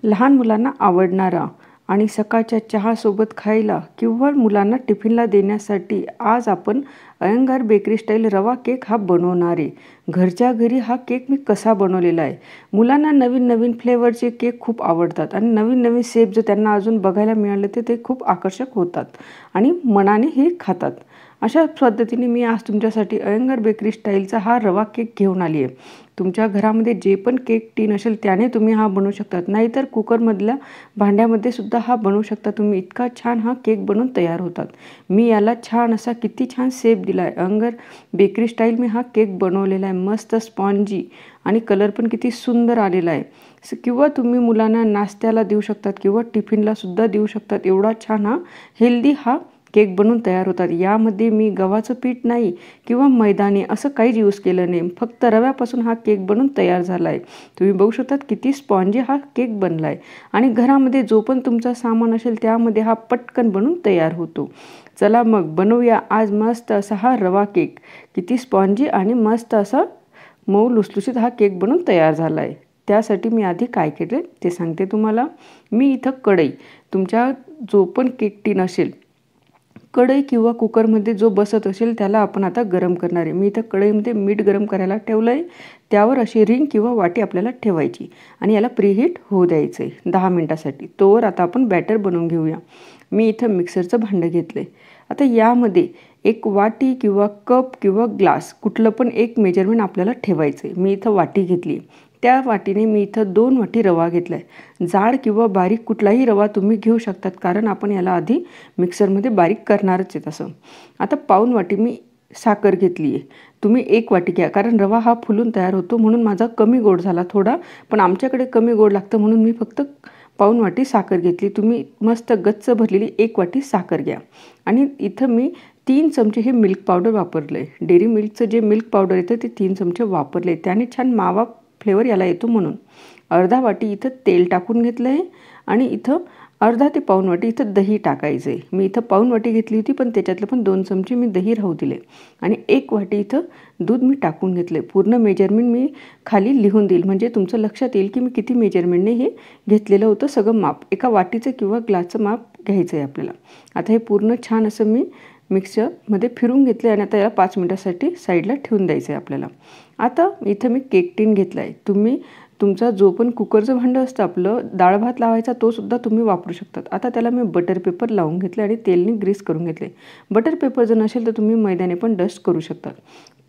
लहान मुलांना आवडणारा आणि सकाळच्या चहासोबत खायला किंवा मुलांना टिफिनला देण्यासाठी आज आपण अयंगार बेकरी स्टाईल रवा केक हा बनवणार आहे. घरच्या घरी हा केक मी कसा बनवलेला आहे. मुलांना नवीन नवीन फ्लेवरचे केक खूप आवडतात आणि नवीन नवीन शेप जर त्यांना अजून बघायला मिळाले तर ते खूप आकर्षक होतात आणि मनाने हे खातात. अशा पद्धतीने मी आज तुमच्यासाठी अयंगार बेकरी स्टाईलचा हा रवा केक घेऊन आली आहे. तुमच्या घरामध्ये जे पण केक टीन असेल त्याने तुम्ही हा बनवू शकतात, नाहीतर कुकरमधल्या भांड्यामध्ये सुद्धा हा बनवू शकता तुम्ही. इतका छान हा केक बनून तयार होतात. मी याला छान असा किती छान शेप दिला आहे. अयंगार बेकरी स्टाईल मी हा केक बनवलेला आहे. मस्त स्पॉन्जी आणि कलर पण किती सुंदर आलेला आहे. किंवा तुम्ही मुलांना नाश्त्याला देऊ शकतात किंवा टिफिनला सुद्धा देऊ शकतात. एवढा छान हा हेल्दी हा केक बनून तयार होतात. यामध्ये मी गव्हाचं पीठ नाही किंवा मैदानी असं काहीच यूज केलं नाही. फक्त रव्यापासून हा केक बनून तयार झाला आहे. तुम्ही बघू शकतात किती स्पॉन्जी हा केक बनला आहे आणि घरामध्ये जो पण तुमचा सामान असेल त्यामध्ये हा पटकन बनून तयार होतो. चला मग बनवूया आज मस्त असा हा रवा केक. किती स्पॉन्जी आणि मस्त असा मऊ लुसलुशीत हा केक बनून तयार झाला आहे. त्यासाठी मी आधी काय केले ते सांगते तुम्हाला. मी इथं कढई, तुमच्या जो पण केक टीन असेल कढई किंवा कुकरमध्ये जो बसत असेल त्याला आपण आता गरम करणार आहे. मी इथं कढईमध्ये मीठ गरम करायला ठेवलं आहे. त्यावर अशी रिंग किंवा वाटी आपल्याला ठेवायची आणि याला प्रीहीट होऊ द्यायचं आहे 10 मिनटासाठी. तोवर आता आपण बॅटर बनवून घेऊया. मी इथं मिक्सरचं भांडं घेतलं आहे. आता यामध्ये एक वाटी किंवा कप किंवा ग्लास कुठलं पण एक मेजरमेंट आपल्याला ठेवायचं आहे. मी इथं वाटी घेतली. त्या वाटीने मी इथं 2 वाटी रवा घेतला आहे. जाड किंवा बारीक कुठलाही रवा तुम्ही घेऊ शकतात, कारण आपण याला आधी मिक्सरमध्ये बारीक करणारच आहे तसं. आता पाऊण वाटी मी साखर घेतली आहे. तुम्ही 1 वाटी घ्या, कारण रवा हा फुलून तयार होतो म्हणून माझा कमी गोड झाला थोडा, पण आमच्याकडे कमी गोड लागतं म्हणून मी फक्त पाऊण वाटी साखर घेतली. तुम्ही मस्त गच्च भरलेली 1 वाटी साखर घ्या आणि इथं मी 3 चमचे हे मिल्क पावडर वापरलं आहे. डेअरी मिल्कचं जे मिल्क पावडर येतं ते 3 चमचे वापरले. त्याने छान मावा फ्लेवर याला येतो म्हणून. अर्धा वाटी इथं तेल टाकून घेतलं आहे आणि इथं अर्धा ते पाऊण वाटी इथं दही टाकायचं आहे. मी इथं पाऊण वाटी घेतली होती, पण त्याच्यातलं पण 2 चमचे मी दही राहू दिले आणि 1 वाटी इथं दूध मी टाकून घेतलं आहे. पूर्ण मेजरमेंट मी खाली लिहून देईल, म्हणजे तुमचं लक्षात येईल की मी किती मेजरमेंटने हे घेतलेलं होतं. सगळं माप एका वाटीचं किंवा ग्लासचं माप घ्यायचं आहे आपल्याला. आता हे पूर्ण छान असं मी मिक्सरमध्ये फिरून घेतलं आणि आता याला 5 मिनटासाठी साईडला ठेवून द्यायचं आहे आपल्याला. आता इथं मी केक टीन घेतला आहे. तुम्ही तुमचा जो पण कुकरचं भांडं असतं आपलं डाळ भात लावायचा तो सुद्धा तुम्ही वापरू शकतात. आता त्याला मी बटर पेपर लावून घेतले आणि तेलने ग्रीस करून घेतले. बटर पेपर जर नसेल तर तुम्ही मैद्याने पण डस्ट करू शकतात.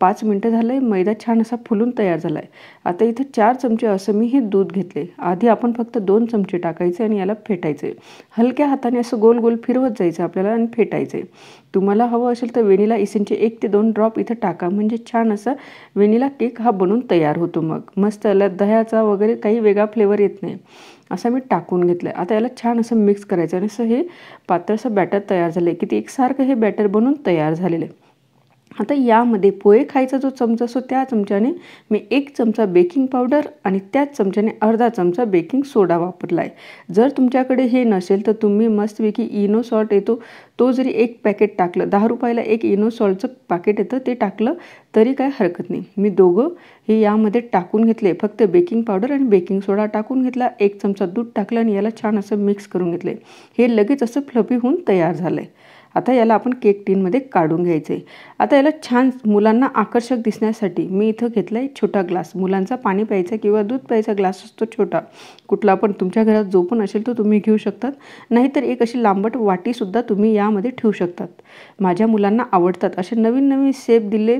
5 मिनटं झालं आहे. मैदा छान असा फुलून तयार झाला आहे. आता इथं 4 चमचे असं मी हे दूध घेतले. आधी आपण फक्त 2 चमचे टाकायचे आणि याला फेटायचे. हलक्या हाताने असं गोल गोल फिरवत जायचं आपल्याला आणि फेटायचे. तुम्हाला हवं असेल तर व्हॅनिला इसेन्सचे 1 ते 2 ड्रॉप इथं टाका, म्हणजे छान असा व्हॅनिला केक हा बनून तयार होतो. मग मस्त याला दह्याचा वगैरे काही वेगळा फ्लेवर येत नाही. असं मी टाकून घेतलं आहे. आता याला छान असं मिक्स करायचं आणि असं हे पातळसं बॅटर तयार झालं आहे. किती एकसारखं हे बॅटर बनून तयार झालेलं आहे. आता यामध्ये पोहे खायचा जो चमचा असतो त्या चमच्याने मी 1 चमचा बेकिंग पावडर आणि त्याच चमच्याने अर्धा चमचा बेकिंग सोडा वापरला आहे. जर तुमच्याकडे हे नसेल तर तुम्ही मस्तपैकी इनो सॉल्ट येतो तो जरी 1 पॅकेट टाकलं, 10 रुपयाला 1 इनो सॉल्टचं पॅकेट येतं, ते टाकलं तरी काय हरकत नाही. मी दोघं हे यामध्ये टाकून घेतले. फक्त बेकिंग पावडर आणि बेकिंग सोडा टाकून घेतला. 1 चमचा दूध टाकलं आणि याला छान असं मिक्स करून घेतले. हे लगेच असं फ्लफी होऊन तयार झालं आहे. आता याला आपण केक टीनमध्ये काढून घ्यायचं आहे. आता याला छान मुलांना आकर्षक दिसण्यासाठी मी इथं घेतला आहे छोटा ग्लास. मुलांचा पाणी प्यायचा किंवा दूध प्यायचा ग्लास असतो छोटा, कुठला पण तुमच्या घरात जो पण असेल तो तुम्ही घेऊ शकतात. नाहीतर एक अशी लांबट वाटीसुद्धा तुम्ही यामध्ये ठेवू शकतात. माझ्या मुलांना आवडतात असे नवीन नवीन शेप दिले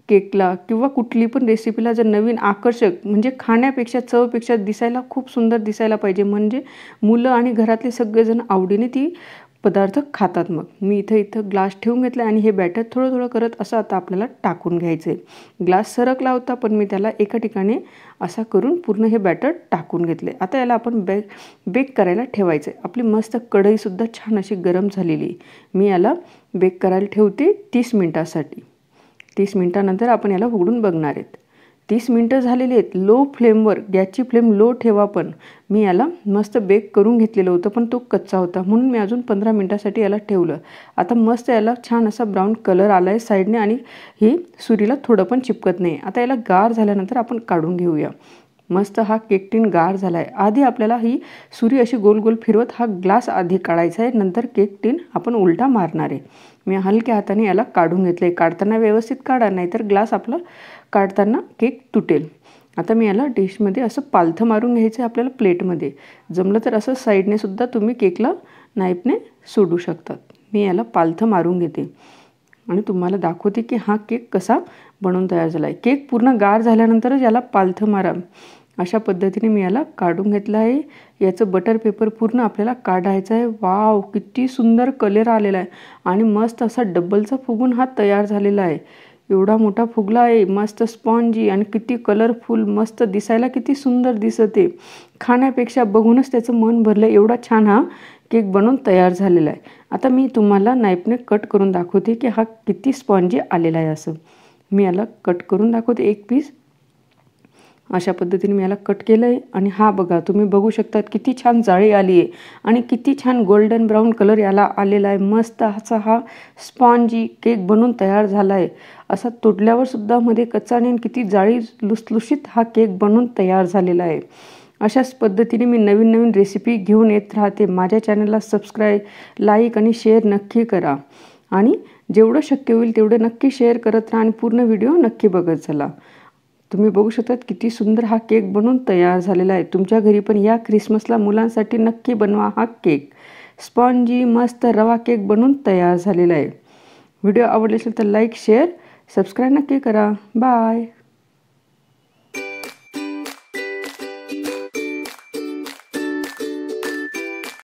केकला किंवा कुठली पण रेसिपीला. जर नवीन आकर्षक म्हणजे खाण्यापेक्षा चवपेक्षा दिसायला खूप सुंदर दिसायला पाहिजे, म्हणजे मुलं आणि घरातले सगळेजण आवडीने ती पदार्थ खातात. मग मी इथं ग्लास ठेवून घेतला आणि हे बॅटर थोडं थोडं करत असं आता आपल्याला टाकून घ्यायचं आहे. ग्लास सरकला होता पण मी त्याला एका ठिकाणी असा करून पूर्ण हे बॅटर टाकून घेतले. आता याला आपण बेक करायला ठेवायचं आहे. आपली मस्त कढईसुद्धा छान अशी गरम झालेली आहे. मी याला बेक करायला ठेवते 30 मिनटासाठी. 30 मिनटानंतर आपण याला उघडून बघणार आहेत. 30 मिनटं झालेली आहेत. लो फ्लेमवर, गॅसची फ्लेम लो ठेवा. पण मी याला मस्त बेक करून घेतलेलं होतं पण तो कच्चा होता म्हणून मी अजून 15 मिनटासाठी याला ठेवलं. आता मस्त याला छान असा ब्राऊन कलर आला आहे साईडने आणि ही सुरीला थोडं पण चिपकत नाही. आता याला गार झाल्यानंतर आपण काढून घेऊया. मस्त हा केक टिन गार झाला आहे. आधी आपल्याला ही सुरी अशी गोल गोल फिरवत हा ग्लास आधी काढायचा आहे, नंतर केक टिन आपण उलटा मारणार आहे. मी हलक्या हाताने याला काढून घेतलं आहे. काढताना व्यवस्थित काढा, नाहीतर ग्लास आपला काढताना केक तुटेल. आता मी याला डिशमध्ये असं पालथं मारून घ्यायचं आहे आपल्याला प्लेटमध्ये. जमलं तर असं साईडने सुद्धा तुम्ही केकला नाईफने सोडू शकतात. मी याला पालथं मारून घेते आणि तुम्हाला दाखवते की हा केक कसा बनवून तयार झाला आहे. केक पूर्ण गार झाल्यानंतरच याला पालथं मारा. अशा पद्धतीने मी याला काढून घेतलं आहे. याचं बटर पेपर पूर्ण आपल्याला काढायचं आहे. वाव, किती सुंदर कलर आलेला आहे आणि मस्त असा डबलचा फुगून हा तयार झालेला आहे. एवढा मोठा फुगला आहे, मस्त स्पॉन्जी आणि किती कलरफुल, मस्त दिसायला किती सुंदर दिसते. खाण्यापेक्षा बघूनच त्याचं मन भरलं. एवढा छान हा केक बनवून तयार झालेला आहे. आता मी तुम्हाला नाईफने कट करून दाखवते की हा किती स्पॉन्जी आलेला आहे. असं मी याला कट करून दाखवते एक पीस. अशा पद्धतीने मी याला कट केलं आहे आणि हा बघा, तुम्ही बघू शकतात किती छान जाळी आली आहे आणि किती छान गोल्डन ब्राऊन कलर याला आलेला आहे. मस्त असा हा स्पॉन्जी केक बनून तयार झाला आहे. असा तोडल्यावर सुद्धा मध्ये कच्चा नाही, किती जाळी लुसलुशीत हा केक बनून तयार झालेला आहे. अशाच पद्धतीने मी नवीन नवीन रेसिपी घेऊन येत राहते. माझ्या चॅनलला सबस्क्राईब, लाईक आणि शेअर नक्की करा आणि जेवढं शक्य होईल तेवढं नक्की शेअर करत राहा आणि पूर्ण व्हिडिओ नक्की बघत चला. तुम्ही बघू शकतात किती सुंदर हा केक बनवून तयार झालेला आहे. तुमच्या घरी पण या ख्रिसमसला मुलांसाठी नक्की बनवा हा केक. स्पॉन्जी मस्त रवा केक बनवून तयार झालेला आहे. व्हिडिओ आवडला असेल तर लाईक, शेअर, सबस्क्राईब नक्की करा. बाय.